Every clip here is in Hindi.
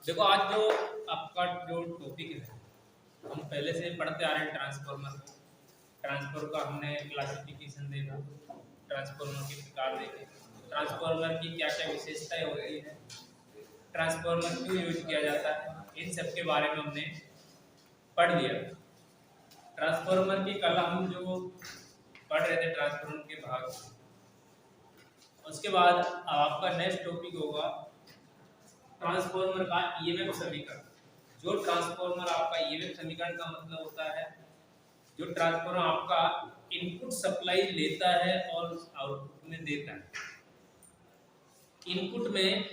देखो आज जो आपका जो टॉपिक है, हम पहले से पढ़ते आ रहे हैं ट्रांसफॉर्मर को। ट्रांसफॉर्मर का हमने क्लासिफिकेशन देखा, ट्रांसफॉर्मर के प्रकार देखे, ट्रांसफॉर्मर की क्या क्या विशेषताएं होती है, ट्रांसफॉर्मर क्यों यूज किया जाता है, इन सब के बारे में हमने पढ़ लिया। ट्रांसफॉर्मर की कल हम जो पढ़ रहे थे ट्रांसफॉर्मर के भाग, उसके बाद आपका नेक्स्ट टॉपिक होगा ट्रांसफॉर्मर का ईएमएफ समीकरण। जो ट्रांसफॉर्मर आपका ईएमएफ समीकरण का मतलब होता है जो ट्रांसफॉर्मर आपका इनपुट सप्लाई लेता है और आउटपुट में देता है। इनपुट में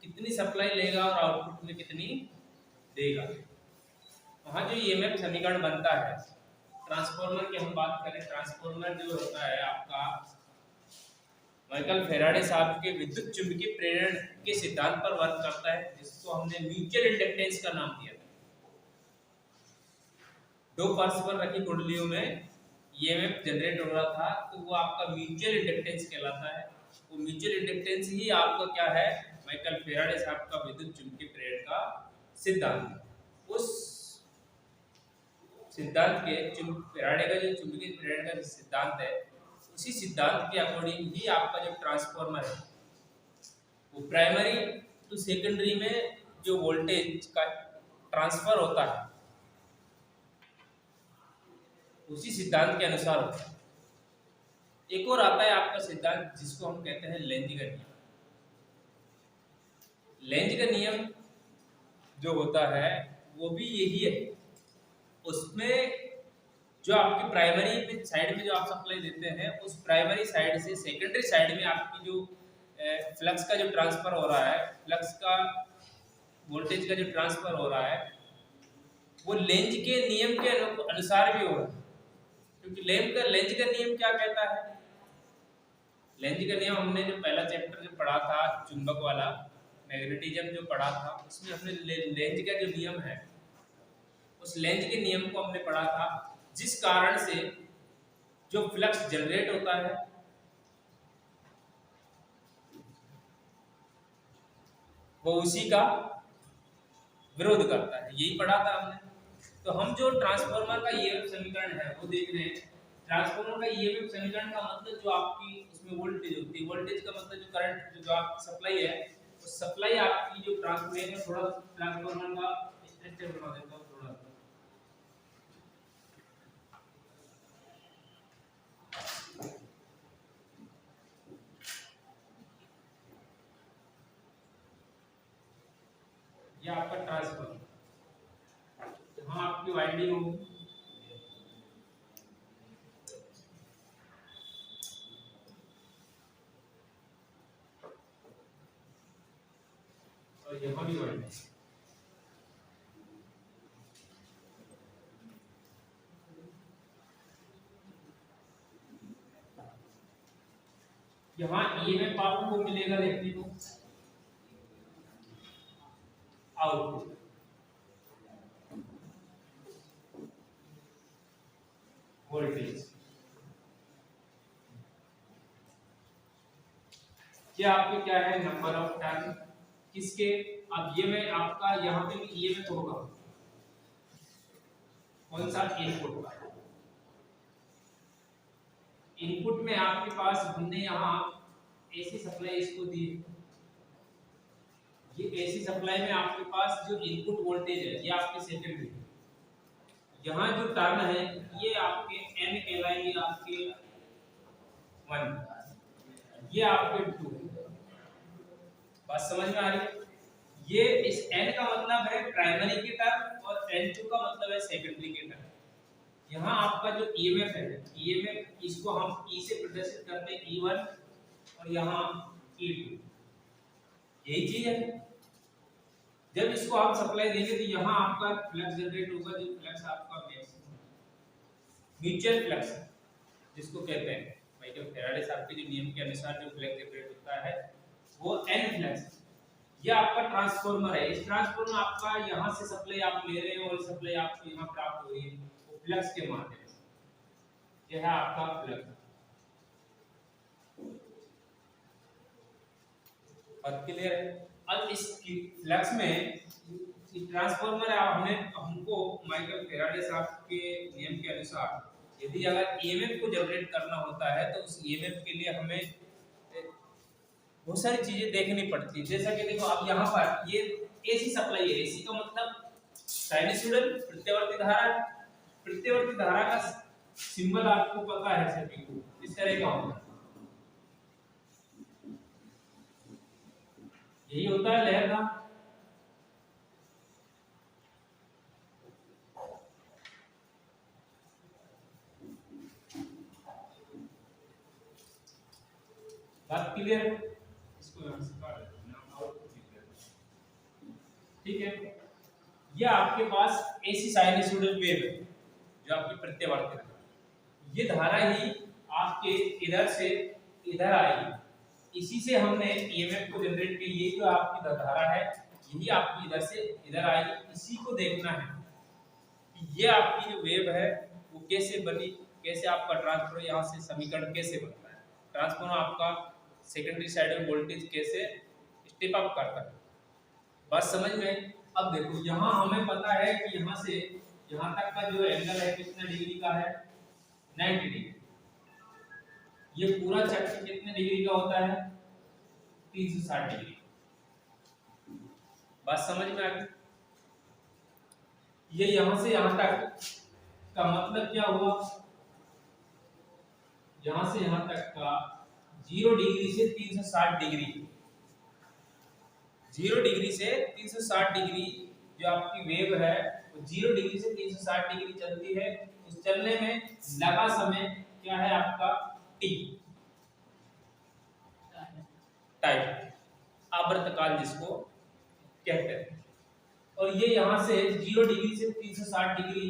कितनी सप्लाई लेगा और आउटपुट में कितनी देगा, वहाँ जो ईएमएफ समीकरण बनता है। ट्रांसफॉर्मर की हम बात करें, ट्रांसफॉर्मर जो होता है आपका माइकल फेराडे साहब के विद्युत चुंबकीय प्रेरण के सिद्धांत पर वर्क करता है, जिसको हमने म्यूचुअल इंडक्टेंस का नाम दिया था। दो परस्पर रखी कुंडलियों में ईएमएफ जनरेट हो रहा था, तो वो आपका म्यूचुअल इंडक्टेंस कहलाता है। वो म्यूचुअल इंडक्टेंस ही आपका क्या है, माइकल फेराडे साहब का विद्युत चुंबकीय प्रेरण का सिद्धांत। उस सिद्धांत के फेराडे का जो चुंबकीय प्रेरण का सिद्धांत है, उसी सिद्धांत के अकॉर्डिंग ही आपका जो ट्रांसफॉर्मर है वो प्राइमरी टू सेकेंडरी में जो वोल्टेज का ट्रांसफर होता है उसी सिद्धांत के अनुसार होता है। एक और आता है आपका सिद्धांत जिसको हम कहते हैं लेंज का नियम। लेंज का नियम जो होता है वो भी यही है। उसमें जो आपकी प्राइमरी साइड में जो आप सप्लाई देते हैं, उस प्राइमरी साइड से सेकेंडरी साइड में आपकी जो फ्लक्स का जो ट्रांसफर हो रहा है, फ्लक्स का वोल्टेज का जो ट्रांसफर हो रहा है, वो लेंज के नियम के अनुसार भी हो रहा है। क्योंकि लेंज का नियम क्या कहता है, लेंज का नियम हमने जो पहला चैप्टर जो पढ़ा था चुंबक वाला, मैग्नेटिज्म जो पढ़ा था, उसमें हमने लेंज का जो नियम है, उस लेंज के नियम को हमने पढ़ा था, जिस कारण से जो फ्लक्स जनरेट होता है वो उसी का विरोध करता है। यही पढ़ा था हमने। तो हम जो ट्रांसफॉर्मर का ईएमएफ समीकरण है वो देख रहे हैं। ट्रांसफॉर्मर का ईएमएफ समीकरण का मतलब जो आपकी उसमें वोल्टेज होती है, वोल्टेज का मतलब जो करंट जो आपकी सप्लाई है, वो सप्लाई आपकी जो ट्रांसफॉर्मर में थोड़ा ट्रांसफॉर्मर का स्ट्रक्चर बना देता हूं थोड़ा। ये आपका ट्रांसफॉर्मर, जहां आपकी वाइंडिंग होगी, और यहाँ भी वाइंडिंग। यहाँ ईएमएफ आपको मिलेगा देखने को आउटपुट, वोल्टेज। ये आपके क्या है, नंबर ऑफ टर्न किसके। अब ये में आपका यहाँ पे भी ईएमएफ होगा, कौन सा, इनपुट का। इनपुट में आपके पास हमने यहाँ एसी सप्लाई इसको दी। ये एसी सप्लाई में आपके पास जो इनपुट वोल्टेज है ये आपके सेकेंडरी, यहाँ जो टर्न है ये आपके एन कहलाएंगे, आपके 1, ये आपके 2। बात समझ में आ रही है। ये इस n का मतलब है प्राइमरी के टर्न और n2 का मतलब है सेकेंडरी के टर्न। यहाँ आपका जो ईएमएफ है, ईएमएफ इसको हम E से प्रदर्शित करते हैं, E1, और यहाँ E2, यही चीज है। जब इसको आप सप्लाई देंगे तो यहाँ आपका फ्लक्स जनरेट होगा, जो फ्लक्स आपका मैक्सिमम म्यूचुअल फ्लक्स जिसको कहते हैं, माइकल फेराडे साहब के जो नियम के अनुसार जो फ्लक्स जनरेट होता है वो n फ्लक्स। ये आपका ट्रांसफॉर्मर है। इस ट्रांसफॉर्मर आपका यहाँ से सप्लाई आप ले रहे हैं और सप्लाई आपको यहाँ प्राप्त हो रही है वो फ्लक्स के माध्यम से। यह है आपका फ्लक्स। बात क्लियर है। अब इस फ्लक्स में ट्रांसफार्मर हमको माइकल फैराडे साहब के नियम के अनुसार यदि अगर ईएमएफ को जनरेट करना होता है तो उस ईएमएफ के लिए हमें बहुत सारी चीजें देखनी पड़ती है। जैसा कि देखो अब यहाँ पर ये एसी सप्लाई है। एसी का मतलब साइनसॉइडल प्रत्यावर्ती धारा का सिंबल आपको पता है सभी को, इस तरह का होता है। यही होता है लहर का। बात क्लियर है? इसको यहां से काट देना। ठीक है, ये आपके पास एसी साइनसॉइडल वेव है जो आपकी प्रत्यावर्ती धारा, ये धारा ही आपके इधर से इधर आएगी। इसी से हमने ईएमएफ को जनरेट की। ये जो आपकी धारा है यही आपकी इधर से इधर आएगी। इसी को देखना है कि ये आपकी जो वेव है वो कैसे बनी, कैसे आपका ट्रांसफार्मर यहाँ से समीकरण कैसे बनता है, ट्रांसफार्मर आपका सेकेंडरी साइड में वोल्टेज कैसे स्टेप अप करता है। बात समझ में? अब देखो यहाँ हमें पता है कि यहाँ से यहाँ तक का जो एंगल है कितना डिग्री का है, 90 डिग्री। ये पूरा चक्र कितने डिग्री का होता है, 360 डिग्री। बात समझ में आ गई? ये यहाँ से यहाँ तक का मतलब क्या हुआ, यहाँ से यहाँ तक का 0 डिग्री से 360 डिग्री, 0 डिग्री से 360 डिग्री जो आपकी वेव है वो 0 डिग्री से 360 डिग्री चलती है। उस चलने में लगा समय क्या है आपका, टी, टाइम, आवर्तकाल जिसको कहते हैं। और ये यहाँ से 0 डिग्री से 360 डिग्री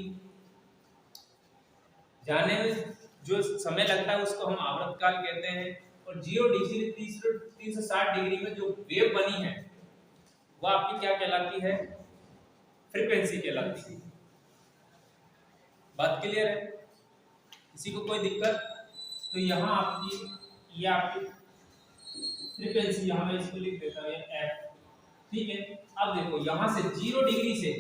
जाने में जो समय लगता है उसको हम आवर्तकाल कहते हैं। और 0 डिग्री से 360 डिग्री में जो वेव बनी है वो आपकी क्या कहलाती है, फ्रीक्वेंसी कहलाती है। बात क्लियर है? किसी को कोई दिक्कत? तो यहाँ आपकी ये आपकी फ्रीक्वेंसी, यहाँ मैं इसको लिख देता हूँ एफ। ठीक है, अब देखो यहाँ से 0 डिग्री से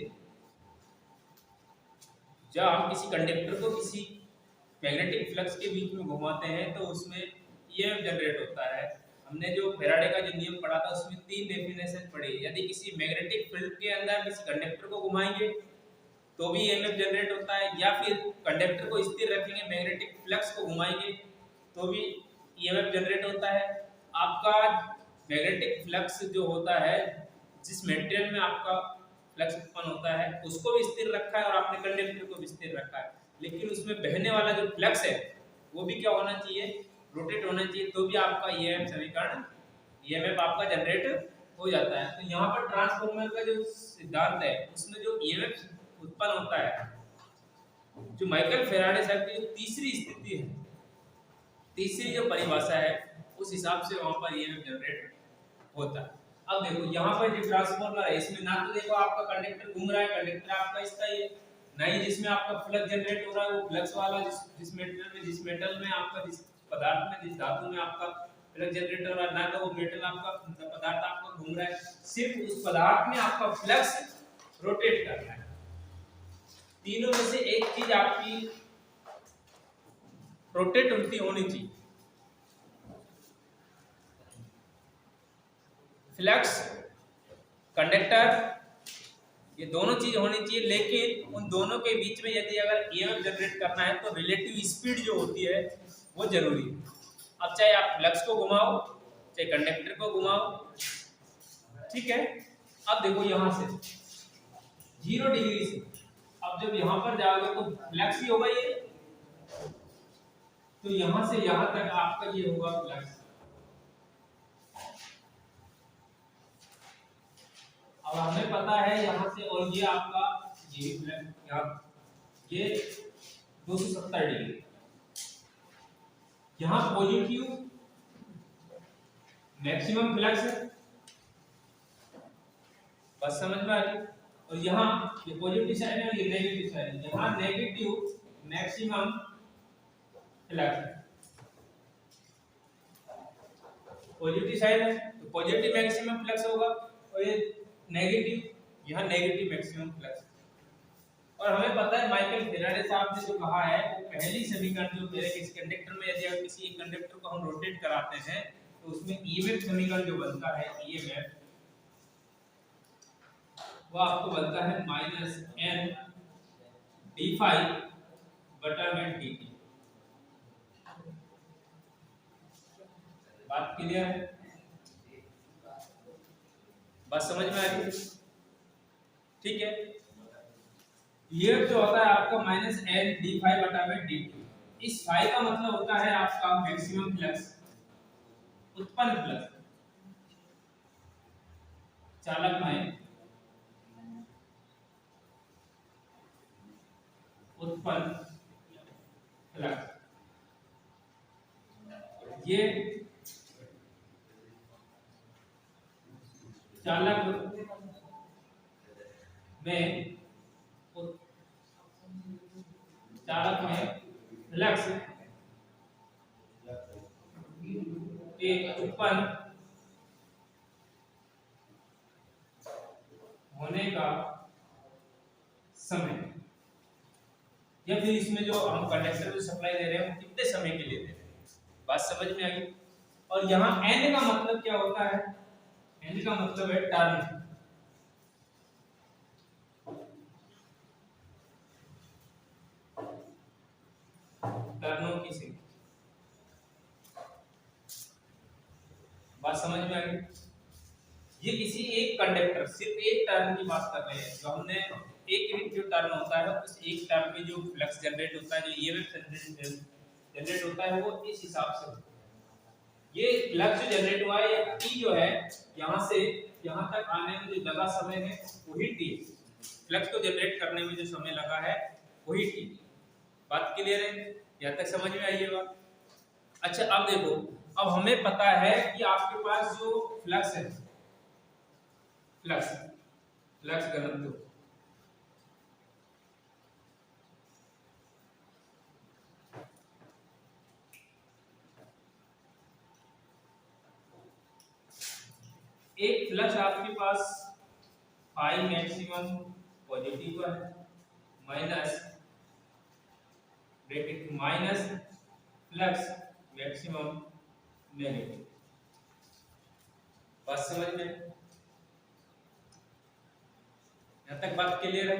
जब हम किसी कंडक्टर को किसी मैग्नेटिक फ्लक्स के बीच में घुमाते हैं तो उसमें ईएमएफ जनरेट होता है। हमने जो फैराडे का जो नियम पढ़ा था उसमें 3 डेफिनेशन पढ़ी। यदि किसी मैग्नेटिक फील्ड के अंदर किसी कंडक्टर को घुमाएंगे तो भी ईएमएफ जनरेट होता है, या फिर कंडक्टर को स्थिर रखेंगे मैग्नेटिक फ्लक्स को घुमाएंगे तो भी ईएमएफ जनरेट होता है। आपका मैग्नेटिक फ्लक्स जो होता है, जिस मटेरियल में आपका फ्लक्स उत्पन्न होता है उसको भी स्थिर रखा है और आपने कंडक्टर को भी स्थिर रखा है, लेकिन उसमें बहने वाला जो फ्लक्स है वो भी क्या होना चाहिए, रोटेट होना चाहिए, तो भी आपका ईएमएफ समीकरण, ईएमएफ आपका जनरेट हो जाता है। तो यहाँ पर ट्रांसफार्मर का जो सिद्धांत है उसमें जो ईएमएफ उत्पन्न होता है, जो माइकल फैराडे साहब की जो तीसरी स्थिति है, तीसरी जो परिभाषा है उस हिसाब से वहां पर ईएमएफ जनरेट होता है। अब देखो यहाँ पर जो ट्रांसफार्मर है इसमें ना तो देखो आपका कंडक्टर घूम रहा है, कंडक्टर आपका इसका ही है, ना ही जिसमें आपका फ्लक्स जनरेट हो रहा है वो फ्लक्स वाला जिस मेटल में आपका, जिस पदार्थ में, जिस धातु में आपका फ्लक्स जनरेट हो रहा है, ना तो वो मेटल आपका पदार्थ आपका घूम रहा है, सिर्फ उस पदार्थ में आपका फ्लक्स रोटेट कर रहा है। तीनों में से एक चीज आपकी रोटेट होनी चाहिए, फ्लक्स, कंडक्टर, ये दोनों चीज होनी चाहिए। लेकिन उन दोनों के बीच में यदि अगर ईएमएफ जनरेट करना है तो रिलेटिव स्पीड जो होती है वो जरूरी है। अब चाहे आप फ्लक्स को घुमाओ चाहे कंडक्टर को घुमाओ, ठीक है। अब देखो यहाँ से 0 डिग्री से अब जब यहाँ पर जाओगे तो फ्लक्स ही होगा ये, तो यहाँ से यहाँ तक आपका ये होगा फ्लक्स। अब हमें पता है यहाँ से, और ये आपका ये 270 डिग्री, यहाँ पॉजिटिव मैक्सिमम फ्लक्स है, बस समझ में आ गई। और यहाँ ये पॉजिटिव साइड है और ये नेगेटिव साइड है, यहाँ नेगेटिव मैक्सिमम फ्लक्स है, पॉजिटिव साइड है तो पॉजिटिव मैक्सिमम फ्लक्स होगा। और ये नेगेटिव, यहाँ नेगेटिव मैक्सिमम फ्लक्स। और हमें पता है माइकल फेराडे साहब ने जो कहा है वो पहली समीकरण जो है किसी कंडक्टर में यदि अगर किसी एक कंडक्टर को हम रोटेट कराते हैं तो उसमें ईएमएफ समीकरण जो बनता है ईएमएफ वो आपको बनता है माइनस एन डी फाइव बटा में डी टी। बात क्लियर है? बात समझ में आ रही है? ठीक है, ये जो होता है आपका माइनस एन डी फाइव बटा में डी टी। इस फाइव का मतलब होता है आपका मैक्सिमम फ्लक्स, उत्पन्न फ्लक्स चालक में उत्पन्न फ्लक्स। ये चालक में फ्लक्स के उत्पन्न होने का समय, या फिर इसमें जो हम कंडक्टर को सप्लाई दे रहे हैं वो कितने समय के लिए दे रहे हैं। बात समझ में आ गई? और यहाँ n का मतलब क्या होता है? n का मतलब है टर्न। टर्नों की संख्या। बात समझ में आ गई? ये किसी एक कंडक्टर सिर्फ एक टर्न की बात कर रहे हैं, जो हमने एक यूनिट जो टर्न होता है उस एक टर्न में जो फ्लक्स जनरेट होता है, जो ईएमएफ जनरेट होता है वो इस हिसाब से होता है। ये फ्लक्स जो जनरेट हुआ है, ये टी जो है यहाँ से यहाँ तक आने में जो लगा समय है वही टी। फ्लक्स को जनरेट करने में जो समय लगा है वही टी। बात क्लियर है? यहाँ तक समझ में आई है बात? अच्छा, अब देखो, अब हमें पता है कि आपके पास जो फ्लक्स है, फ्लक्स घनत्व एक फ्लक्स आपके पास फाई मैक्सिमम पॉजिटिव का है minus bracket minus flux maximum negative. बात समझ में? यहाँ तक बात क्लियर है?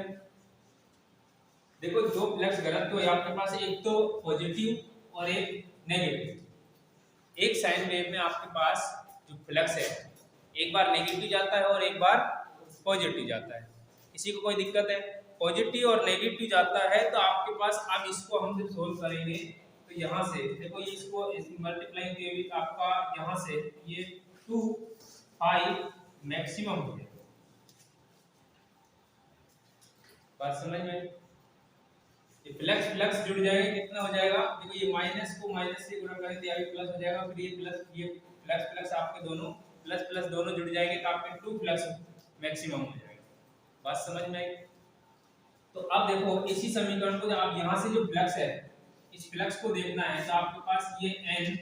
देखो, दो फ्लक्स घनत्व है आपके पास, एक तो पॉजिटिव और एक नेगेटिव। एक साइन वेव में आपके पास जो फ्लक्स है एक बार नेगेटिव जाता है और एक बार पॉजिटिव जाता है। किसी को कोई दिक्कत है? पॉजिटिव और नेगेटिव जाता है तो आपके पास, अब इसको हम जब सोल्व करेंगे तो यहाँ से देखो, ये इसको मल्टीप्लाई किए आपका यहाँ से ये 2 पाई मैक्सिमम हो जाएगा। बात समझ में? ये फ्लक्स जुड़ जाएगा, कितना हो जाएगा? देखो, ये माइनस को माइनस से गुणा करेंगे तो ये प्लस हो जाएगा, फिर ये प्लस आपके दोनों प्लस दोनों जुड़ जाएंगे तो आपके 2 फ्लक्स मैक्सिमम हो जाएगा। बात समझ में आई? तो अब देखो, इसी समीकरण को आप यहाँ से जो फ्लक्स है, इस फ्लक्स को देखना है तो आपके पास ये n,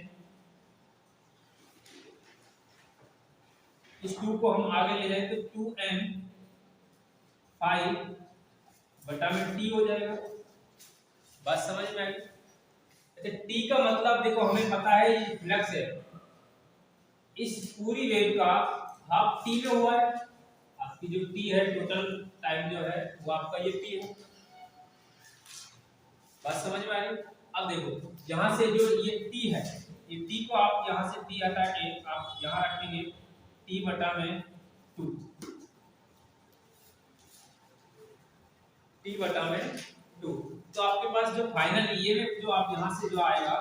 इस 2 को हम आगे ले जाए तो 2n पाई बटा में t हो जाएगा। बात समझ में आई? अच्छा, t का मतलब देखो, हमें पता है ये फ्लक्स है, इस पूरी वेव का हाफ t में हुआ है। आपकी जो t है, टोटल टाइम जो है वो आपका ये t है। बात समझ में आ रही? अब देखो, यहाँ से जो ये t है, ये t को आप यहाँ से t हटा के आप यहाँ रखेंगे t बटा में 2, t बटा में 2। तो आपके पास जो फाइनल ईएमएफ जो आप यहाँ से जो आएगा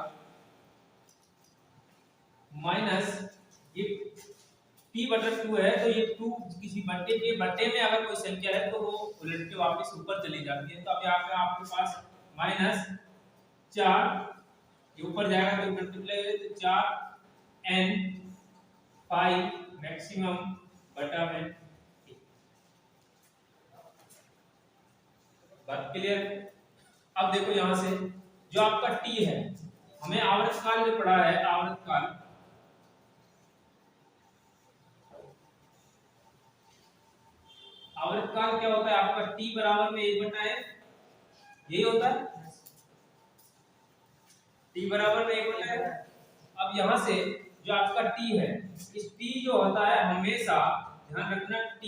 माइनस ये p बटा 2 है, तो ये 2 किसी बट्टे में अगर कोई संख्या है तो वो उलट के वापस ऊपर चली जाती है। तो अब यहाँ पे आपके पास माइनस 4, ये ऊपर जाएगा तो मल्टीप्लाई तो 4n पाई मैक्सिमम बटा में। बात क्लियर? अब देखो, यहाँ से जो आपका t है, हमें आवर्तकाल जो पढ़ा है, आवर्तकाल आवर्तकाल क्या होता है आपका T बराबर में 1/f, यही होता है T बराबर में 1/f। अब यहाँ से जो आपका T है, इस T जो होता है हमेशा ध्यान रखना T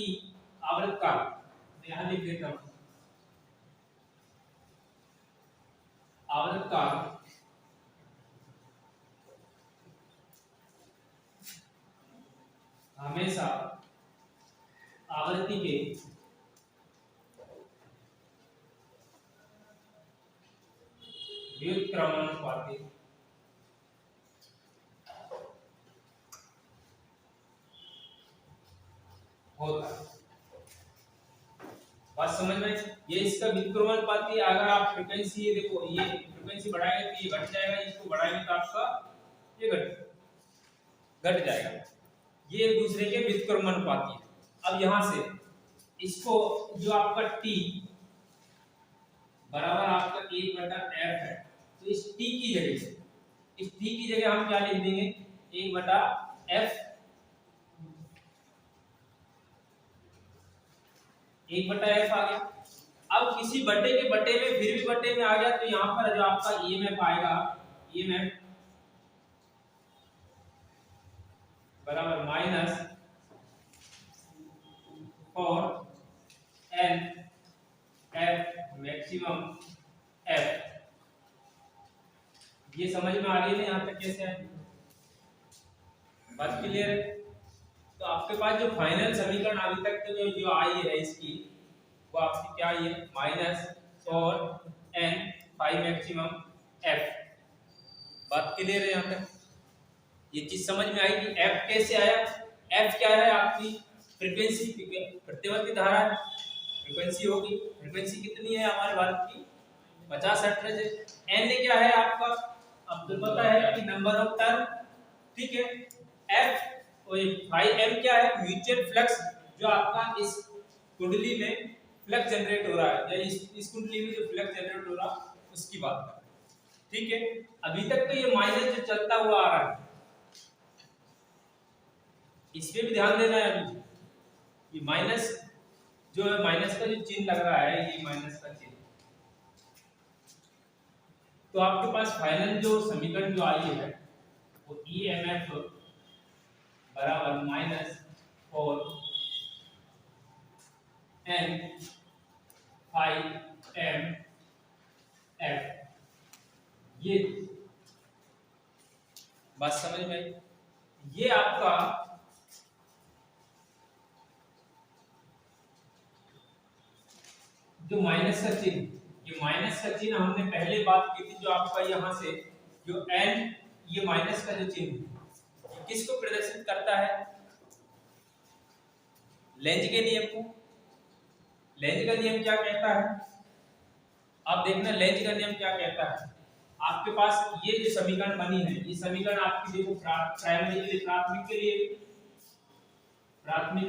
आवर्तकाल, यहाँ लिख देता हूँ आवर्तकाल हमेशा आवृत्ति के व्युत्क्रमानुपाती होता है। बात समझ में? ये इसका व्युत्क्रमानुपाती, अगर आप फ्रीक्वेंसी ये देखो, ये फ्रीक्वेंसी बढ़ाएंगे तो ये घट जाएगा, इसको बढ़ाएंगे तो आपका ये घट जाएगा। ये एक दूसरे के व्युत्क्रमानुपाती है। अब यहाँ से इसको जो आपका T बराबर आपका 1/f है, तो इस T की जगह हम क्या लिख देंगे 1/f, 1/f आ गया। अब किसी बटे के बटे में फिर भी बटे में आ गया तो यहाँ पर जो आपका EMF आएगा, EMF बराबर minus 4n f maximum f। ये समझ में आ रही है यहाँ तक कैसे है? बात क्लियर है? तो आपके पास जो फाइनल समीकरण अभी तक जो आई है इसकी, वो आपकी क्या आई है माइनस 4n 5 मैक्सिमम f। बात क्लियर है यहाँ तक? ये चीज समझ में आई कि f कैसे आया? f क्या है आपकी फ्रीक्वेंसी, प्रतिवर्ती धारा है, फ्रीक्वेंसी होगी। फ्रीक्वेंसी कितनी है हमारे भारत की 50 हर्ट्ज है। n क्या है आपका, अब तो पता है कि नंबर ऑफ टर्न, ठीक है। f और 5m क्या है म्यूचुअल फ्लक्स, जो आपका इस कुंडली में फ्लक्स जनरेट हो रहा है, या इस कुंडली में जो फ्लक्स जनरेट हो रहा है उसकी बात कर रहे हैं, ठीक है। अभी तक तो ये माइनस जो चलता हुआ आ रहा है, इस पे भी ध्यान देना है। अभी ये माइनस जो है, माइनस का जो चिन्ह लग रहा है, ये माइनस का चिन्ह, तो आपके पास फाइनल जो समीकरण जो आई है वो EMF बराबर माइनस 4n 5m f। ये बात समझ में आई? ये आपका जो माइनस का चिन्ह, ये माइनस का चिन्ह हमने पहले बात की थी, जो आपका यहाँ से जो n, ये माइनस का जो चिन्ह किसको प्रदर्शित करता है? लेंज के नियम को। लेंज का नियम क्या कहता है? आप देखना लेंज का नियम क्या कहता है। आपके पास ये जो समीकरण बनी है, ये समीकरण आपकी देखो प्राइमरी के लिए, प्राथमिक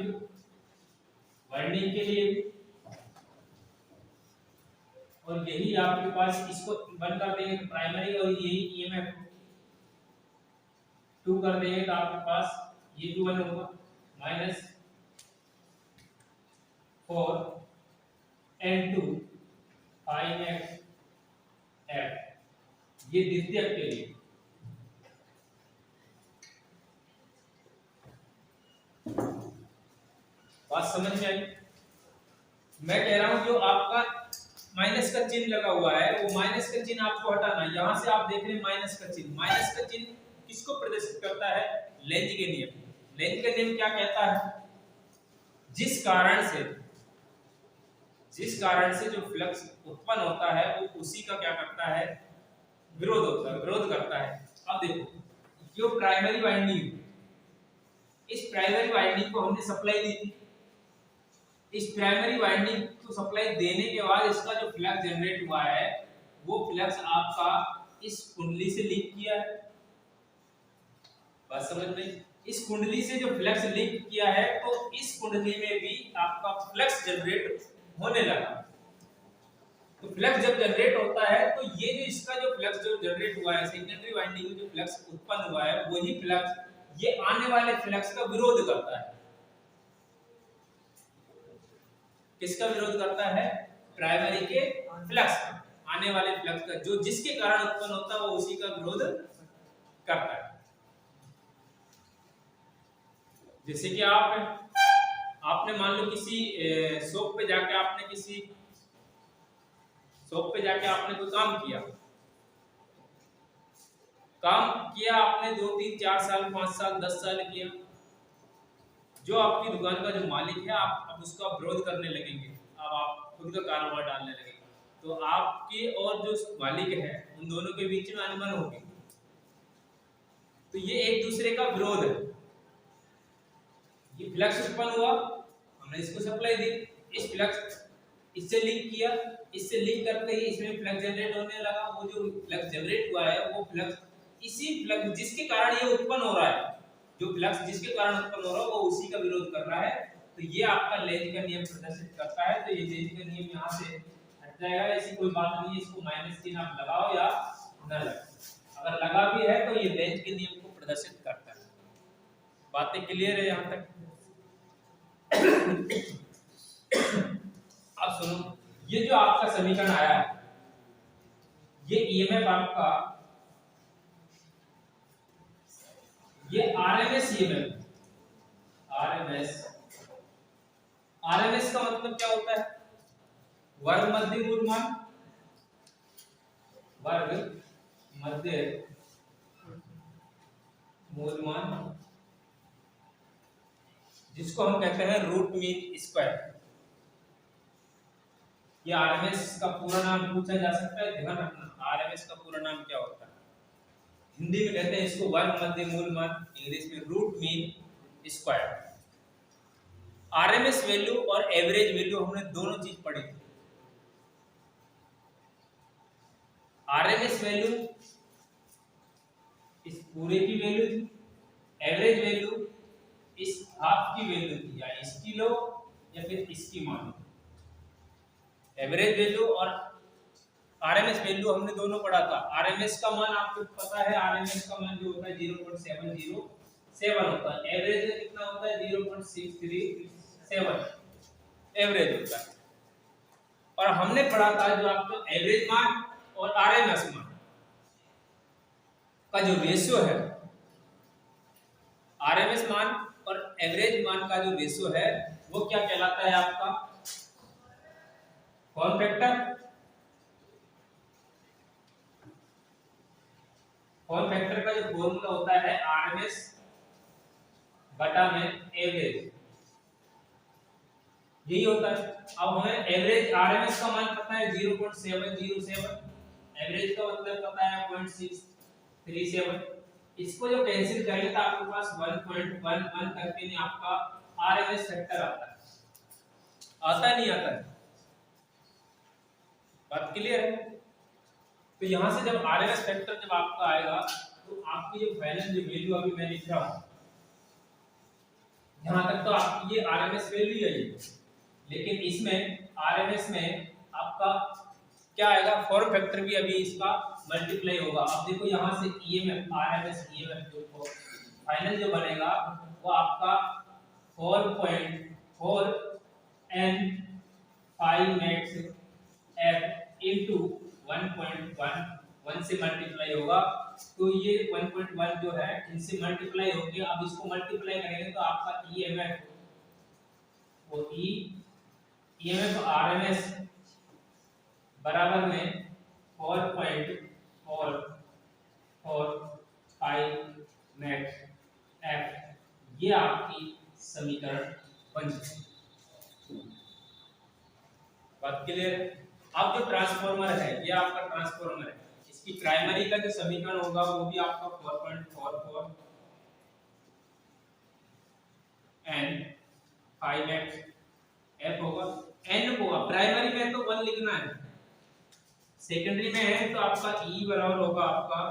वाइंडिंग के लिए, और यही आपके पास इसको वन कर देंगे तो प्राइमरी, और यही EMF 2 कर देंगे तो आपके पास ये 2 1 होगा माइनस 4n2 5x f। ये द्वितीयक के लिए। बात समझ में आई? मैं कह रहा हूं जो आपका माइनस का चिन्ह लगा हुआ है, वो माइनस का चिन्ह आपको हटाना है। यहां से आप देख रहे हैं माइनस का चिन्ह, माइनस का चिन्ह किसको प्रदर्शित करता है? लेंज के नियम। लेंज का नियम क्या कहता है? जिस कारण से जो फ्लक्स उत्पन्न होता है वो उसी का क्या करता है? विरोध होता है, विरोध करता है। अब देखो जो प्राइमरी वाइंडिंग, इस प्राइमरी वाइंडिंग को हमने सप्लाई दी थी, इस प्राइमरी वाइंडिंग को सप्लाई देने के बाद इसका जो फ्लक्स जनरेट हुआ है, वो फ्लक्स आपका इस कुंडली से लिंक किया है। बात समझ में? इस कुंडली से जो फ्लक्स लिंक किया है, तो इस कुंडली में भी आपका फ्लक्स जनरेट होने लगा। तो फ्लक्स जब जनरेट होता है, तो ये जो इसका जो फ्लक्स जो जनरेट हुआ है, सेकेंडरी वाइंडिंग में जो फ्लक्स उत्पन्न हुआ है, वही फ्लक्स ये आने वाले फ्लक्स का विरोध करता है। किसका विरोध करता है? प्राइमरी के फ्लक्स का, आने वाले फ्लक्स का, जो जिसके कारण उत्पन्न होता है वो उसी का विरोध करता है। जैसे कि आपने मान लो किसी शॉप पे जाके आपने कोई काम किया आपने 2 3 4 साल 5 साल 10 साल किया। जो आपकी दुकान का जो मालिक है आप अब उसका विरोध करने लगेंगे, अब आप खुद का कारोबार डालने लगेंगे, तो आपके और जो मालिक है उन दोनों के बीच में अनबन होगी, तो ये एक दूसरे का विरोध है। ये फ्लक्स उत्पन्न हुआ, हमने इसको सप्लाई दी, इस फ्लक्स इससे लिंक किया, इससे लिंक करते ही इसमें फ्लक्स जनरेट होने लगा। वो जो फ्लक्स जनरेट हुआ है वो फ्लक्स इसी फ्लक्स जिसके कारण ये उत्पन्न हो रहा है, जो फ्लक्स जिसके कारण उत्पन्न हो रहा है वो उसी का विरोध कर रहा है। तो ये आपका लेंज का नियम प्रदर्शित करता है। तो ये लेंज का नियम यहाँ से हट जाएगा, ऐसी कोई बात नहीं है, इसको माइनस चिन्ह आप लगाओ या न लगाओ, अगर लगा भी है तो ये लेंज के नियम को प्रदर्शित करता है। बातें क्लियर है यहाँ तक? अब सुनो, ये जो आपका समीकरण आया है, ये ईएमएफ आपका, ये आरएमएस ईएमएफ, आरएमएस का मतलब क्या होता है? वर्ग मध्य मूलमान, जिसको हम कहते हैं रूट मीन स्क्वायर। ये आरएमएस का पूरा नाम पूछा जा सकता है, ध्यान रखना आरएमएस का पूरा नाम क्या होता है। हिंदी में कहते हैं इसको वर्ग मध्य मूलमान, इंग्लिश में root mean square. RMS value और एवरेज वैल्यू हमने दोनों चीज पढ़ी थी। आरएमएस वैल्यू इस पूरे की वैल्यू थी, एवरेज वैल्यू इस हाफ की वैल्यू थी, या इसकी लो या फिर इसकी मान। एवरेज वैल्यू और आरएमएस वैल्यू हमने दोनों पढ़ा था। आरएमएस का मान आपको पता है, आरएमएस का मान जो होता है 0.707 होता है, एवरेज कितना होता है 0.637 एवरेज होता है। और हमने पढ़ा था जो आपका एवरेज मान और आरएमएस मान का जो रेशियो है, आरएमएस मान और एवरेज मान का जो रेशियो है वो क्या कहलाता है आपका? Form factor. फॉर्म फैक्टर का जो फॉर्मूला होता है आरएमएस बटा में एवरेज, यही होता है। अब हमें एवरेज आरएमएस का मान पता है 0.707, एवरेज का मतलब पता है 0.637। इसको जो कैंसिल करेंगे तो आपके पास 1.11 करके नहीं आपका आरएमएस फैक्टर आता है, आता नहीं आता है? बात क्लियर है? तो यहां से जब आरएमएस फैक्टर जब आपका आएगा तो आपकी जो फाइनल जो वैल्यू अभी मैं लिख रहा हूं, यहां तक तो आपकी ये आरएमएस वैल्यू है, लेकिन इसमें आरएमएस में आपका क्या आएगा? फॉर्म फैक्टर भी अभी इसका मल्टीप्लाई होगा। अब देखो यहां से ईएमएफ आरएमएस ईएमएफ जो फाइनल जो बनेगा वो आपका 4.4 n 5 max f into 1.1 से मल्टीप्लाई होगा। तो ये 1.1 जो है इनसे मल्टीप्लाई हो गया। अब इसको मल्टीप्लाई करेंगे तो आपका ईएमएफ वो ईएमएफ आरएमएस बराबर में 4.445 मैक्स एफ, ये आपकी समीकरण बन जाएगी। बात क्लियर है? अब जो ट्रांसफार्मर है ये आपका ट्रांसफार्मर है, इसकी प्राइमरी का जो समीकरण होगा वो भी आपका 4.44 एन 5x f होगा। n को प्राइमरी में तो 1 लिखना है, सेकेंडरी में है तो आपका e बराबर होगा आपका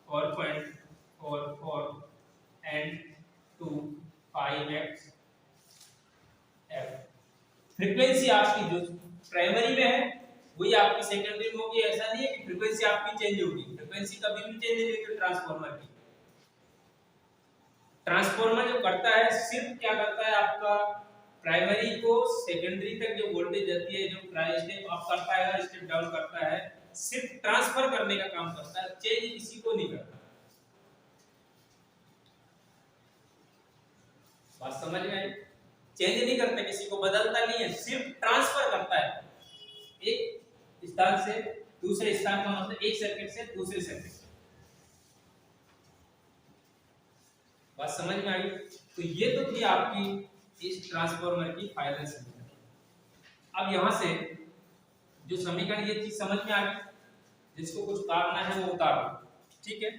4.44 n to 5x f। Frequency आपकी जो प्राइमरी में है वही आपकी सेकेंडरी में होगी। ऐसा नहीं है कि फ्रीक्वेंसी आपकी चेंज होगी, फ्रीक्वेंसी कभी भी चेंज नहीं होगी ट्रांसफार्मर की। ट्रांसफार्मर जो करता है सिर्फ क्या करता है, आपका प्राइमरी को सेकेंडरी तक जो वोल्टेज जाती है, जो स्टेप अप करता है स्टेप डाउन करता है, सिर्फ ट्रांसफर करने का काम करता है, चेंज किसी को नहीं करता। बात समझ में आई? चेंज नहीं करता, किसी को बदलता नहीं है, सिर्फ ट्रांसफर करता है एक स्थान से दूसरे स्थान का, मतलब एक सर्किट से दूसरे सर्किट। बात समझ में आई? तो ये तो थी आपकी इस ट्रांसफार्मर की फाइनल समीकरण। अब यहां से जो समीकरण, ये चीज समझ में आ गई, जिसको कुछ उतारना है वो उतार दो, ठीक है।